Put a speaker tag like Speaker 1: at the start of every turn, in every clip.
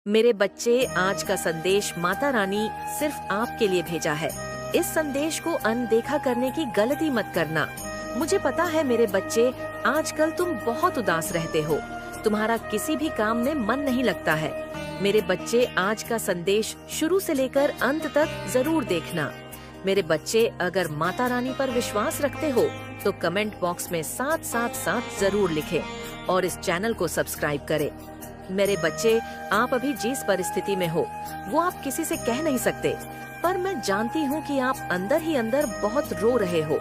Speaker 1: मेरे बच्चे, आज का संदेश माता रानी सिर्फ आपके लिए भेजा है। इस संदेश को अनदेखा करने की गलती मत करना। मुझे पता है मेरे बच्चे, आजकल तुम बहुत उदास रहते हो, तुम्हारा किसी भी काम में मन नहीं लगता है। मेरे बच्चे, आज का संदेश शुरू से लेकर अंत तक जरूर देखना। मेरे बच्चे, अगर माता रानी पर विश्वास रखते हो तो कमेंट बॉक्स में 777 जरूर लिखें और इस चैनल को सब्सक्राइब करें। मेरे बच्चे, आप अभी जिस परिस्थिति में हो वो आप किसी से कह नहीं सकते, पर मैं जानती हूँ कि आप अंदर ही अंदर बहुत रो रहे हो।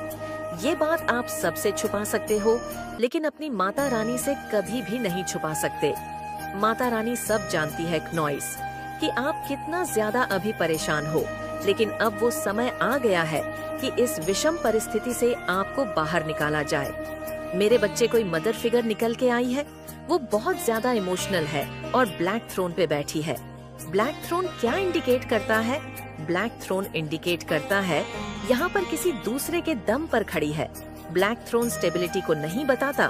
Speaker 1: ये बात आप सबसे छुपा सकते हो, लेकिन अपनी माता रानी से कभी भी नहीं छुपा सकते। माता रानी सब जानती है क्नॉइस, कि आप कितना ज्यादा अभी परेशान हो, लेकिन अब वो समय आ गया है कि इस विषम परिस्थिति से आपको बाहर निकाला जाए। मेरे बच्चे, कोई मदर फिगर निकल के आई है। वो बहुत ज्यादा इमोशनल है और ब्लैक थ्रोन पे बैठी है। ब्लैक थ्रोन क्या इंडिकेट करता है? ब्लैक थ्रोन इंडिकेट करता है यहाँ पर किसी दूसरे के दम पर खड़ी है। ब्लैक थ्रोन स्टेबिलिटी को नहीं बताता।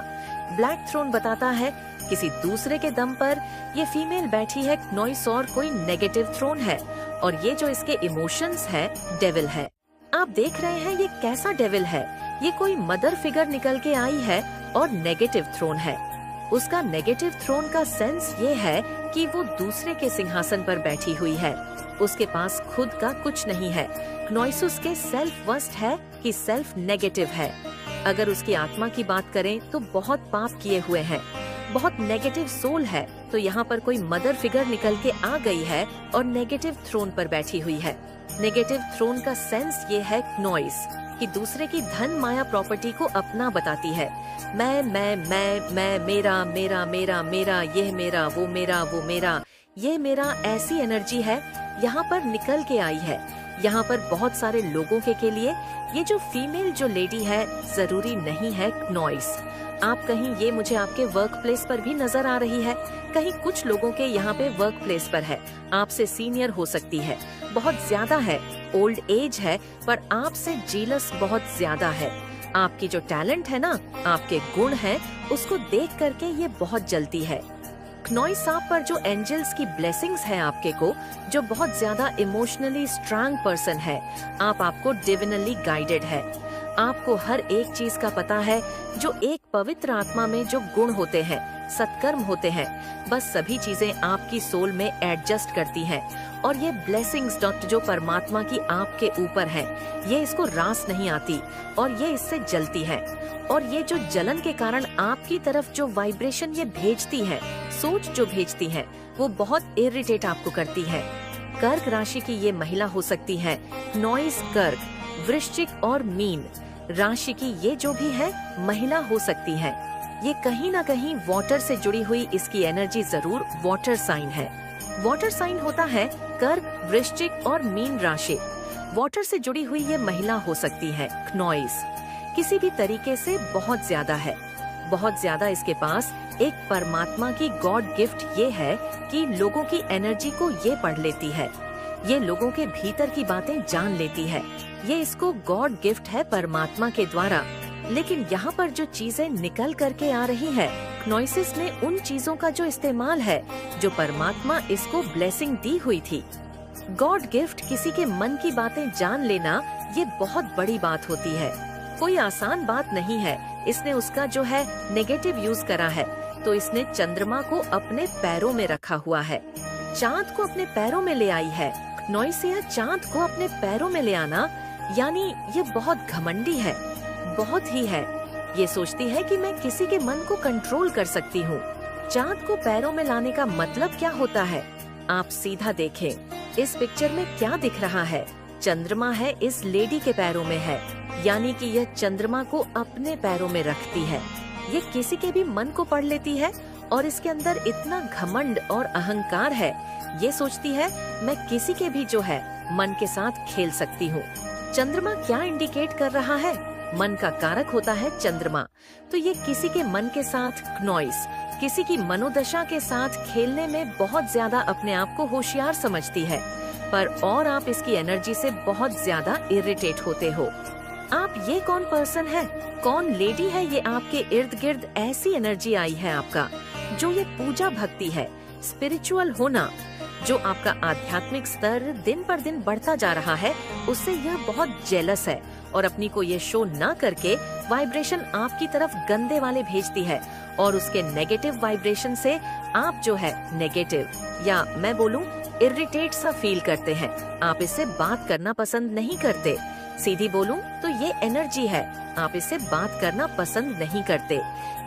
Speaker 1: ब्लैक थ्रोन बताता है किसी दूसरे के दम पर ये फीमेल बैठी है। क्नॉइस और कोई नेगेटिव थ्रोन है, और ये जो इसके इमोशंस है, डेविल है। आप देख रहे हैं ये कैसा डेविल है। ये कोई मदर फिगर निकल के आई है और नेगेटिव थ्रोन है। उसका नेगेटिव थ्रोन का सेंस ये है कि वो दूसरे के सिंहासन पर बैठी हुई है। उसके पास खुद का कुछ नहीं है। क्नॉइस के सेल्फ वर्स्ट है कि सेल्फ नेगेटिव है। अगर उसकी आत्मा की बात करें तो बहुत पाप किए हुए हैं, बहुत नेगेटिव सोल है। तो यहाँ पर कोई मदर फिगर निकल के आ गई है और नेगेटिव थ्रोन पर बैठी हुई है। नेगेटिव थ्रोन का सेंस ये है क्नॉइस, कि दूसरे की धन माया प्रॉपर्टी को अपना बताती है। मैं, मेरा मेरा मेरा मेरा, यह मेरा, वो मेरा, वो मेरा, ये मेरा, ऐसी एनर्जी है यहाँ पर निकल के आई है। यहाँ पर बहुत सारे लोगों के लिए ये जो फीमेल जो लेडी है जरूरी नहीं है क्नॉइस। आप कहीं ये मुझे आपके वर्क प्लेस पर भी नजर आ रही है। कहीं कुछ लोगों के यहाँ पे वर्क प्लेस पर है, आपसे सीनियर हो सकती है, बहुत ज्यादा है, ओल्ड एज है, पर आपसे जीलस बहुत ज्यादा है। आपकी जो टैलेंट है ना, आपके गुण है, उसको देख करके ये बहुत जलती है। क्नॉइस आप पर जो एंजल्स की ब्लेसिंग्स है आपके को, जो बहुत ज्यादा इमोशनली स्ट्रांग पर्सन है, आपको डिविनली गाइडेड है। आपको हर एक चीज का पता है। जो एक पवित्र आत्मा में जो गुण होते हैं, सत्कर्म होते हैं, बस सभी चीजें आपकी सोल में एडजस्ट करती हैं। और ये ब्लेसिंग्स जो परमात्मा की आपके ऊपर है, ये इसको रास नहीं आती और ये इससे जलती है। और ये जो जलन के कारण आपकी तरफ जो वाइब्रेशन ये भेजती है, सोच जो भेजती है, वो बहुत इरिटेट आपको करती है। कर्क राशि की ये महिला हो सकती है। क्नॉइस कर्क, वृश्चिक और मीन राशि की ये जो भी है महिला हो सकती है। ये कहीं ना कहीं वाटर से जुड़ी हुई इसकी एनर्जी जरूर वाटर साइन है। वाटर साइन होता है कर्क, वृश्चिक और मीन राशि। वाटर से जुड़ी हुई ये महिला हो सकती है। क्नॉइस किसी भी तरीके से बहुत ज्यादा है, बहुत ज्यादा इसके पास एक परमात्मा की गॉड गिफ्ट ये है कि लोगों की एनर्जी को ये पढ़ लेती है, ये लोगों के भीतर की बातें जान लेती है। ये इसको गॉड गिफ्ट है परमात्मा के द्वारा। लेकिन यहाँ पर जो चीजें निकल करके आ रही है, क्नॉइसिस में उन चीजों का जो इस्तेमाल है जो परमात्मा इसको ब्लेसिंग दी हुई थी। गॉड गिफ्ट किसी के मन की बातें जान लेना, ये बहुत बड़ी बात होती है, कोई आसान बात नहीं है। इसने उसका जो है नेगेटिव यूज करा है, तो इसने चंद्रमा को अपने पैरों में रखा हुआ है, चांद को अपने पैरों में ले आई है। क्नॉइसिया चांद को अपने पैरों में ले आना, यानी ये बहुत घमंडी है, बहुत ही है। ये सोचती है कि मैं किसी के मन को कंट्रोल कर सकती हूँ। चांद को पैरों में लाने का मतलब क्या होता है? आप सीधा देखें, इस पिक्चर में क्या दिख रहा है? चंद्रमा है, इस लेडी के पैरों में है, यानी कि यह चंद्रमा को अपने पैरों में रखती है। ये किसी के भी मन को पढ़ लेती है और इसके अंदर इतना घमंड और अहंकार है। ये सोचती है मैं किसी के भी जो है मन के साथ खेल सकती हूँ। चंद्रमा क्या इंडिकेट कर रहा है? मन का कारक होता है चंद्रमा। तो ये किसी के मन के साथ, क्नॉइस किसी की मनोदशा के साथ खेलने में बहुत ज्यादा अपने आप को होशियार समझती है, पर और आप इसकी एनर्जी से बहुत ज्यादा इरिटेट होते हो। आप ये कौन पर्सन है, कौन लेडी है ये आपके इर्द गिर्द ऐसी एनर्जी आई है आपका, जो ये पूजा भक्ति है, स्पिरिचुअल होना, जो आपका आध्यात्मिक स्तर दिन पर दिन बढ़ता जा रहा है, उससे यह बहुत जेलस है और अपनी को ये शो ना करके वाइब्रेशन आपकी तरफ गंदे वाले भेजती है और उसके नेगेटिव वाइब्रेशन से आप जो है नेगेटिव या मैं बोलूं इरिटेट सा फील करते हैं। आप इससे बात करना पसंद नहीं करते। सीधी बोलूं तो ये एनर्जी है, आप इससे बात करना पसंद नहीं करते।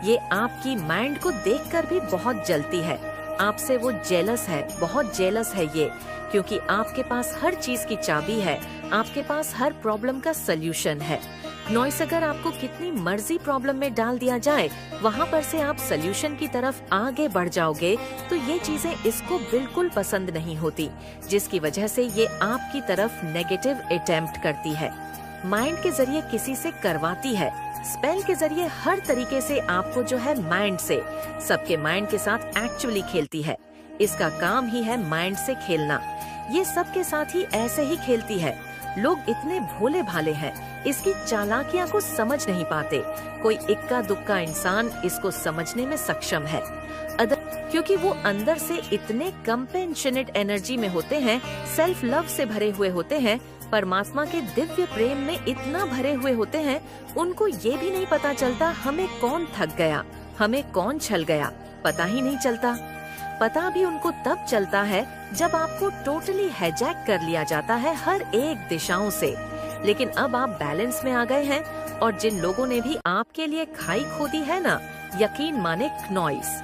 Speaker 1: ये आपकी माइंड को देखकर भी बहुत जलती है, आपसे वो जेलस है, बहुत जेलस है ये, क्योंकि आपके पास हर चीज की चाबी है, आपके पास हर प्रॉब्लम का सल्यूशन है। नॉइस अगर आपको कितनी मर्जी प्रॉब्लम में डाल दिया जाए, वहाँ पर से आप सल्यूशन की तरफ आगे बढ़ जाओगे, तो ये चीजें इसको बिल्कुल पसंद नहीं होती, जिसकी वजह से ये आपकी तरफ नेगेटिव अटेम्प्ट करती है। माइंड के जरिए किसी से करवाती है, स्पेल के जरिए हर तरीके से आपको जो है माइंड से, सबके माइंड के साथ एक्चुअली खेलती है। इसका काम ही है माइंड से खेलना। ये सबके साथ ही ऐसे ही खेलती है। लोग इतने भोले भाले हैं, इसकी चालाकियां को समझ नहीं पाते। कोई इक्का दुक्का इंसान इसको समझने में सक्षम है, क्योंकि वो अंदर से इतने कंपेशनेट एनर्जी में होते हैं, सेल्फ लव से भरे हुए होते हैं, परमात्मा के दिव्य प्रेम में इतना भरे हुए होते हैं, उनको ये भी नहीं पता चलता हमें कौन ठग गया, हमें कौन छल गया, पता ही नहीं चलता। पता भी उनको तब चलता है जब आपको टोटली हाईजैक कर लिया जाता है हर एक दिशाओं से। लेकिन अब आप बैलेंस में आ गए हैं और जिन लोगों ने भी आपके लिए खाई खोदी है ना, यकीन माने क्नॉइस,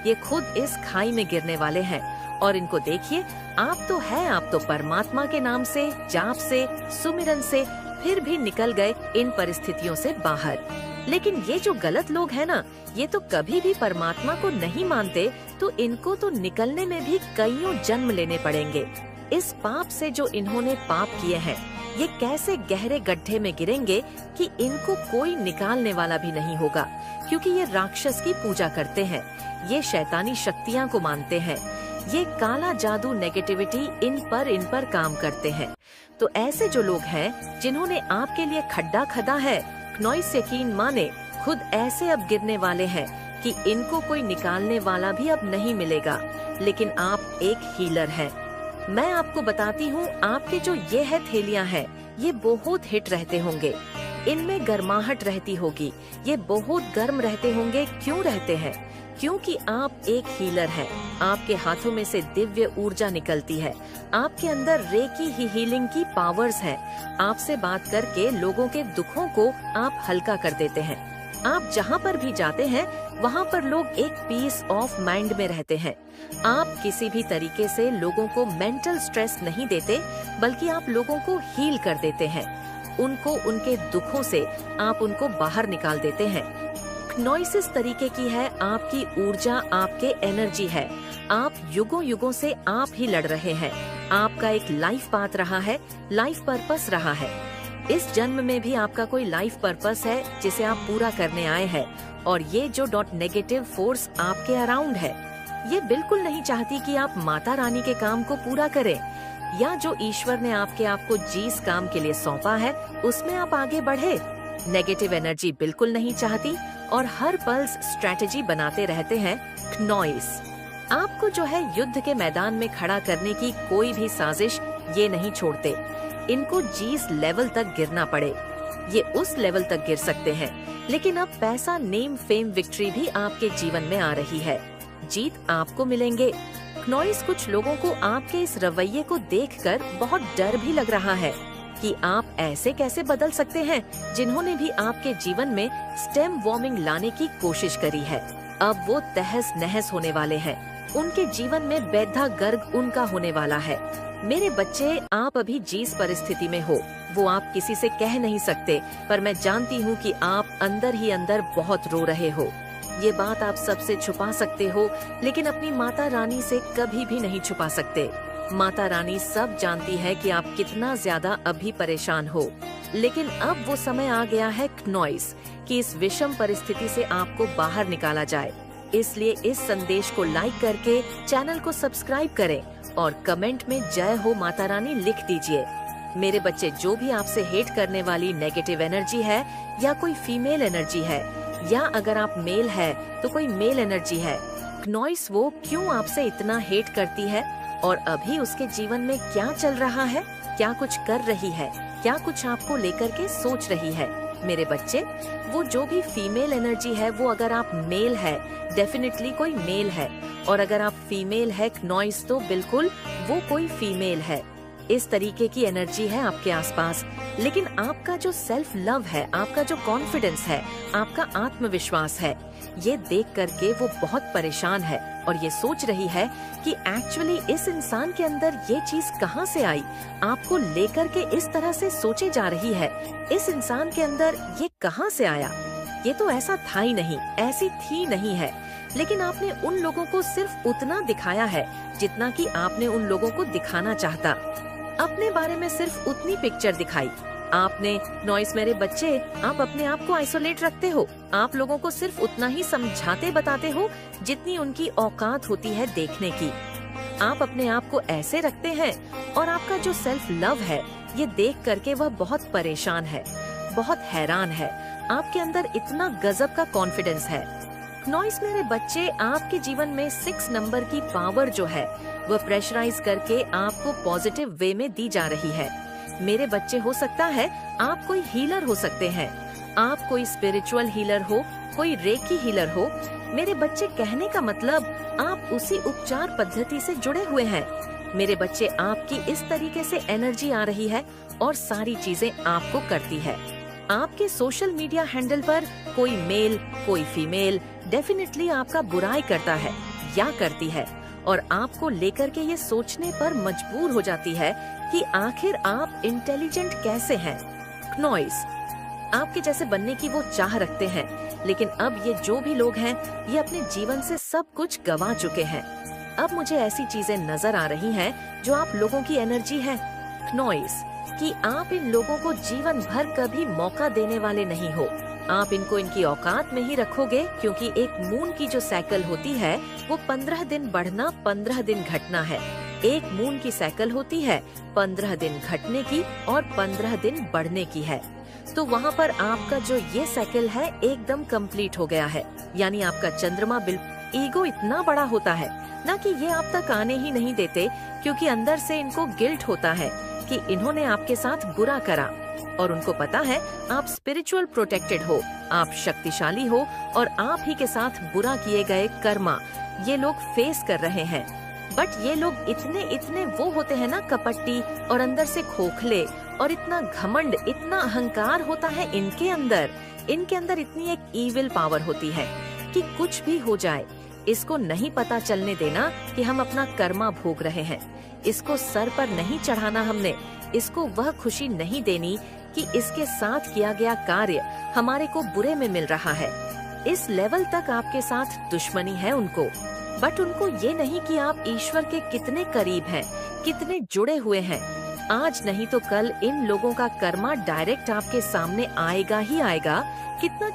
Speaker 1: ये खुद इस खाई में गिरने वाले हैं। और इनको देखिए, आप तो परमात्मा के नाम से, जाप से, सुमिरन से फिर भी निकल गए इन परिस्थितियों से बाहर। लेकिन ये जो गलत लोग हैं ना, ये तो कभी भी परमात्मा को नहीं मानते, तो इनको तो निकलने में भी कईयों जन्म लेने पड़ेंगे। इस पाप से जो इन्होंने पाप किए हैं, ये कैसे गहरे गड्ढे में गिरेंगे कि इनको कोई निकालने वाला भी नहीं होगा, क्योंकि ये राक्षस की पूजा करते हैं, ये शैतानी शक्तियाँ को मानते हैं, ये काला जादू नेगेटिविटी इन पर काम करते हैं। तो ऐसे जो लोग हैं जिन्होंने आपके लिए खड्डा खदा है, क्नॉइस यकीन माने खुद ऐसे अब गिरने वाले हैं कि इनको कोई निकालने वाला भी अब नहीं मिलेगा। लेकिन आप एक हीलर हैं। मैं आपको बताती हूँ, आपके जो ये है थैलियाँ हैं, ये बहुत हिट रहते होंगे, इनमें गर्माहट रहती होगी, ये बहुत गर्म रहते होंगे। क्यों रहते हैं? क्योंकि आप एक हीलर हैं। आपके हाथों में से दिव्य ऊर्जा निकलती है, आपके अंदर रेकी ही हीलिंग की पावर्स हैं। आपसे बात करके लोगों के दुखों को आप हल्का कर देते हैं। आप जहाँ पर भी जाते हैं, वहाँ पर लोग एक पीस ऑफ माइंड में रहते हैं। आप किसी भी तरीके से लोगों को मेंटल स्ट्रेस नहीं देते, बल्कि आप लोगों को हील कर देते हैं। उनको उनके दुखों से आप उनको बाहर निकाल देते हैं। नॉइस इस तरीके की है, आपकी ऊर्जा, आपके एनर्जी है। आप युगों युगों से आप ही लड़ रहे हैं। आपका एक लाइफ पाथ रहा है, लाइफ पर्पस रहा है। इस जन्म में भी आपका कोई लाइफ पर्पस है जिसे आप पूरा करने आए हैं। और ये जो नेगेटिव फोर्स आपके अराउंड है, ये बिल्कुल नहीं चाहती कि आप माता रानी के काम को पूरा करें, या जो ईश्वर ने आपको जिस काम के लिए सौंपा है उसमें आप आगे बढ़े। नेगेटिव एनर्जी बिल्कुल नहीं चाहती और हर पल स्ट्रैटेजी बनाते रहते हैं क्नॉइस। आपको जो है युद्ध के मैदान में खड़ा करने की कोई भी साजिश ये नहीं छोड़ते। इनको जिस लेवल तक गिरना पड़े, ये उस लेवल तक गिर सकते हैं। लेकिन अब पैसा, नेम, फेम, विक्ट्री भी आपके जीवन में आ रही है। जीत आपको मिलेंगे। क्नॉइस, कुछ लोगों को आपके इस रवैये को देखकर बहुत डर भी लग रहा है कि आप ऐसे कैसे बदल सकते हैं, जिन्होंने भी आपके जीवन में स्टेम वार्मिंग लाने की कोशिश करी है। अब वो तहस नहस होने वाले हैं। उनके जीवन में बैधा गर्ग उनका होने वाला है। मेरे बच्चे, आप अभी जिस परिस्थिति में हो वो आप किसी से कह नहीं सकते, पर मैं जानती हूँ कि आप अंदर ही अंदर बहुत रो रहे हो। ये बात आप सबसे छुपा सकते हो, लेकिन अपनी माता रानी से कभी भी नहीं छुपा सकते। माता रानी सब जानती है कि आप कितना ज्यादा अभी परेशान हो। लेकिन अब वो समय आ गया है क्नॉइस कि इस विषम परिस्थिति से आपको बाहर निकाला जाए। इसलिए इस संदेश को लाइक करके चैनल को सब्सक्राइब करें और कमेंट में जय हो माता रानी लिख दीजिए। मेरे बच्चे, जो भी आपसे हेट करने वाली नेगेटिव एनर्जी है, या कोई फीमेल एनर्जी है, या अगर आप मेल है तो कोई मेल एनर्जी है, क्नॉइस वो क्यों आपसे इतना हेट करती है, और अभी उसके जीवन में क्या चल रहा है, क्या कुछ कर रही है, क्या कुछ आपको लेकर के सोच रही है। मेरे बच्चे, वो जो भी फीमेल एनर्जी है, वो अगर आप मेल है, डेफिनेटली कोई मेल है, और अगर आप फीमेल है नॉइस, तो बिल्कुल वो कोई फीमेल है। इस तरीके की एनर्जी है आपके आसपास। लेकिन आपका जो सेल्फ लव है, आपका जो कॉन्फिडेंस है, आपका आत्मविश्वास है, ये देख करके वो बहुत परेशान है और ये सोच रही है कि एक्चुअली इस इंसान के अंदर ये चीज कहाँ से आई। आपको लेकर के इस तरह से सोचे जा रही है, इस इंसान के अंदर ये कहाँ से आया, ये तो ऐसा था ही नहीं, ऐसी थी नहीं है। लेकिन आपने उन लोगों को सिर्फ उतना दिखाया है जितना कि आपने उन लोगों को दिखाना चाहता। अपने बारे में सिर्फ उतनी पिक्चर दिखाई आपने। नॉइस मेरे बच्चे, आप अपने आप को आइसोलेट रखते हो। आप लोगों को सिर्फ उतना ही समझाते बताते हो जितनी उनकी औकात होती है देखने की। आप अपने आप को ऐसे रखते हैं और आपका जो सेल्फ लव है, ये देख करके वह बहुत परेशान है, बहुत हैरान है। आपके अंदर इतना गजब का कॉन्फिडेंस है। नॉइस मेरे बच्चे, आपके जीवन में 6 नंबर की पावर जो है, वह प्रेशराइज करके आपको पॉजिटिव वे में दी जा रही है। मेरे बच्चे, हो सकता है आप कोई हीलर हो सकते हैं, आप कोई स्पिरिचुअल हीलर हो, कोई रेकी हीलर हो। मेरे बच्चे, कहने का मतलब आप उसी उपचार पद्धति से जुड़े हुए हैं। मेरे बच्चे, आपकी इस तरीके से एनर्जी आ रही है और सारी चीजें आपको करती है। आपके सोशल मीडिया हैंडल पर कोई मेल, कोई फीमेल डेफिनेटली आपका बुराई करता है या करती है, और आपको लेकर के ये सोचने पर मजबूर हो जाती है कि आखिर आप इंटेलिजेंट कैसे हैं। नॉइस, आपके जैसे बनने की वो चाह रखते हैं, लेकिन अब ये जो भी लोग हैं, ये अपने जीवन से सब कुछ गंवा चुके हैं। अब मुझे ऐसी चीजें नजर आ रही हैं जो आप लोगों की एनर्जी है नॉइस, कि आप इन लोगों को जीवन भर कभी मौका देने वाले नहीं हो। आप इनको इनकी औकात में ही रखोगे, क्योंकि एक मून की जो साइकिल होती है, वो 15 दिन बढ़ना 15 दिन घटना है। एक मून की साइकिल होती है 15 दिन घटने की और 15 दिन बढ़ने की है। तो वहाँ पर आपका जो ये साइकिल है एकदम कंप्लीट हो गया है। यानी आपका चंद्रमा ईगो इतना बड़ा होता है ना कि ये आप तक आने ही नहीं देते, क्योंकि अंदर से इनको गिल्ट होता है कि इन्होंने आपके साथ बुरा करा, और उनको पता है आप स्पिरिचुअल प्रोटेक्टेड हो, आप शक्तिशाली हो, और आप ही के साथ बुरा किए गए कर्मा ये लोग फेस कर रहे हैं। बट ये लोग इतने वो होते हैं ना, कपटी और अंदर से खोखले, और इतना घमंड, इतना अहंकार होता है इनके अंदर इतनी एक ईविल पावर होती है कि कुछ भी हो जाए, इसको नहीं पता चलने देना कि हम अपना कर्मा भोग रहे हैं। इसको सर पर नहीं चढ़ाना हमने, इसको वह खुशी नहीं देनी कि इसके साथ किया गया कार्य हमारे को बुरे में मिल रहा है। इस लेवल तक आपके साथ दुश्मनी है उनको। बट उनको ये नहीं कि आप ईश्वर के कितने करीब हैं, कितने जुड़े हुए हैं। आज नहीं तो कल इन लोगों का कर्मा डायरेक्ट आपके सामने आएगा ही आएगा। कितना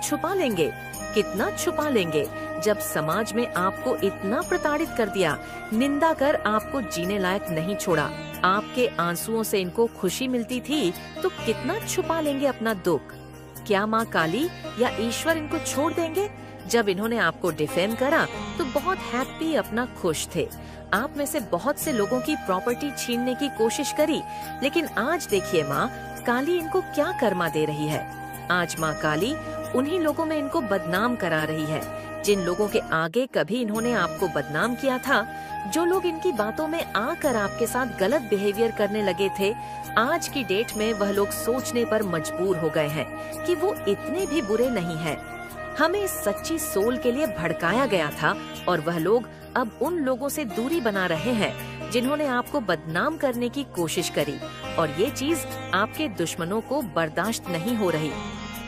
Speaker 1: छुपा लेंगे जब समाज में आपको इतना प्रताड़ित कर दिया, निंदा कर आपको जीने लायक नहीं छोड़ा। आपके आंसुओं से इनको खुशी मिलती थी, तो कितना छुपा लेंगे अपना दुख। क्या माँ काली या ईश्वर इनको छोड़ देंगे? जब इन्होंने आपको डिफेम करा तो बहुत हैप्पी, अपना खुश थे। आप में से बहुत से लोगों की प्रॉपर्टी छीनने की कोशिश करी, लेकिन आज देखिए माँ काली इनको क्या कर्मा दे रही है। आज माँ काली उन्हीं लोगों में इनको बदनाम करा रही है, जिन लोगों के आगे कभी इन्होंने आपको बदनाम किया था। जो लोग इनकी बातों में आकर आपके साथ गलत बिहेवियर करने लगे थे, आज की डेट में वह लोग सोचने पर मजबूर हो गए हैं कि वो इतने भी बुरे नहीं हैं। हमें सच्ची सोल के लिए भड़काया गया था, और वह लोग अब उन लोगों से दूरी बना रहे हैं जिन्होंने आपको बदनाम करने की कोशिश करी, और ये चीज आपके दुश्मनों को बर्दाश्त नहीं हो रही।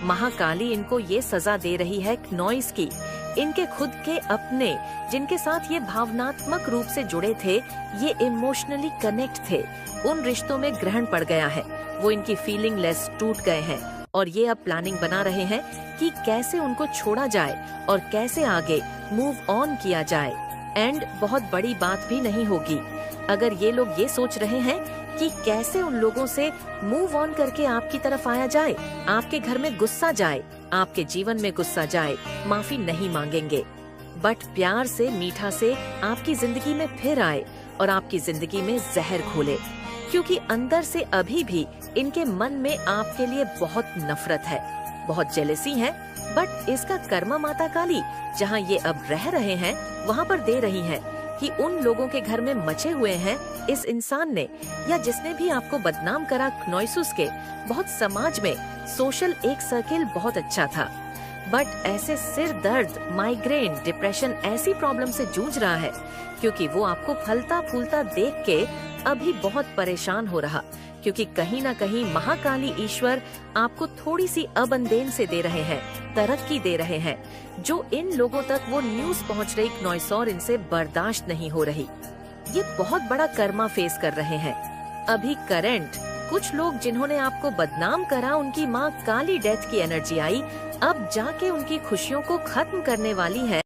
Speaker 1: महाकाली इनको ये सजा दे रही है नॉइस की। इनके खुद के अपने, जिनके साथ ये भावनात्मक रूप से जुड़े थे, ये इमोशनली कनेक्ट थे, उन रिश्तों में ग्रहण पड़ गया है। वो इनकी फीलिंग लेस टूट गए हैं, और ये अब प्लानिंग बना रहे हैं कि कैसे उनको छोड़ा जाए और कैसे आगे मूव ऑन किया जाए। एंड बहुत बड़ी बात भी नहीं होगी अगर ये लोग ये सोच रहे हैं कि कैसे उन लोगों से मूव ऑन करके आपकी तरफ आया जाए, आपके घर में गुस्सा जाए, आपके जीवन में गुस्सा जाए, माफी नहीं मांगेंगे, बट प्यार से, मीठा से आपकी जिंदगी में फिर आए और आपकी जिंदगी में जहर घोले, क्योंकि अंदर से अभी भी इनके मन में आपके लिए बहुत नफरत है, बहुत जेलसी है। बट इसका कर्मा माता काली जहाँ ये अब रह रहे हैं वहाँ पर दे रही है कि उन लोगों के घर में मचे हुए हैं इस इंसान ने या जिसने भी आपको बदनाम करा क्नॉइसुस के बहुत समाज में सोशल एक सर्किल बहुत अच्छा था, बट ऐसे सिर दर्द, माइग्रेन, डिप्रेशन ऐसी प्रॉब्लम से जूझ रहा है क्योंकि वो आपको फलता फूलता देख के अभी बहुत परेशान हो रहा, क्योंकि कहीं ना कहीं महाकाली ईश्वर आपको थोड़ी सी अबंदेन से दे रहे हैं, तरक्की दे रहे हैं, जो इन लोगों तक वो न्यूज पहुंच रही क्नॉइसोर इनसे बर्दाश्त नहीं हो रही। ये बहुत बड़ा कर्मा फेस कर रहे हैं अभी करंट। कुछ लोग जिन्होंने आपको बदनाम करा, उनकी माँ काली डेथ की एनर्जी आई, अब जाके उनकी खुशियों को खत्म करने वाली है।